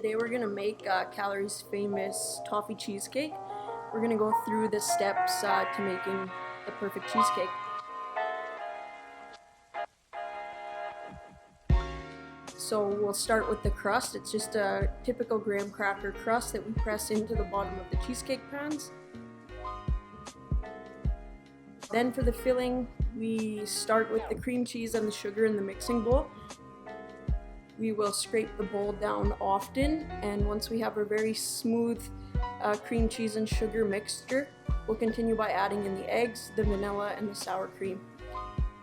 Today we're gonna make Calories famous toffee cheesecake. We're gonna go through the steps to making the perfect cheesecake. So we'll start with the crust. It's just a typical graham cracker crust that we press into the bottom of the cheesecake pans. Then for the filling, we start with the cream cheese and the sugar in the mixing bowl. We will scrape the bowl down often, and once we have a very smooth cream cheese and sugar mixture, we'll continue by adding in the eggs, the vanilla, and the sour cream.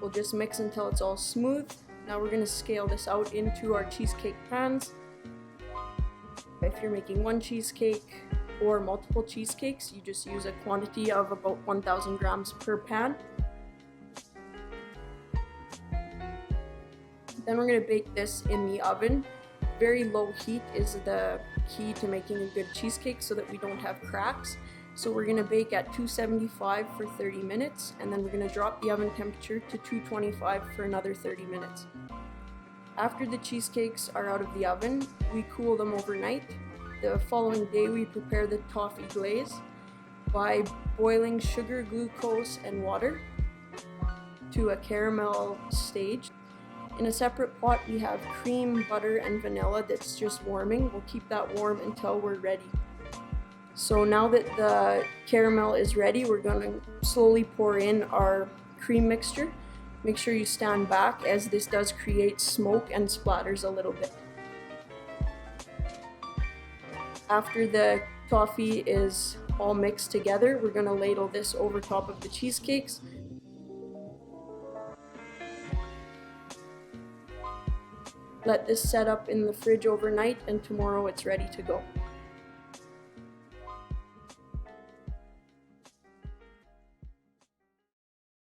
We'll just mix until it's all smooth. Now we're going to scale this out into our cheesecake pans. If you're making one cheesecake or multiple cheesecakes, you just use a quantity of about 1,000 grams per pan. Then we're going to bake this in the oven. Very low heat is the key to making a good cheesecake so that we don't have cracks. So we're going to bake at 275 for 30 minutes, and then we're going to drop the oven temperature to 225 for another 30 minutes. After the cheesecakes are out of the oven, we cool them overnight. The following day we prepare the toffee glaze by boiling sugar, glucose, and water to a caramel stage. In a separate pot we have cream, butter, and vanilla that's just warming. We'll keep that warm until we're ready. So now that the caramel is ready, we're going to slowly pour in our cream mixture. Make sure you stand back, as this does create smoke and splatters a little bit. After the toffee is all mixed together, we're going to ladle this over top of the cheesecakes. Let this set up in the fridge overnight, and tomorrow it's ready to go.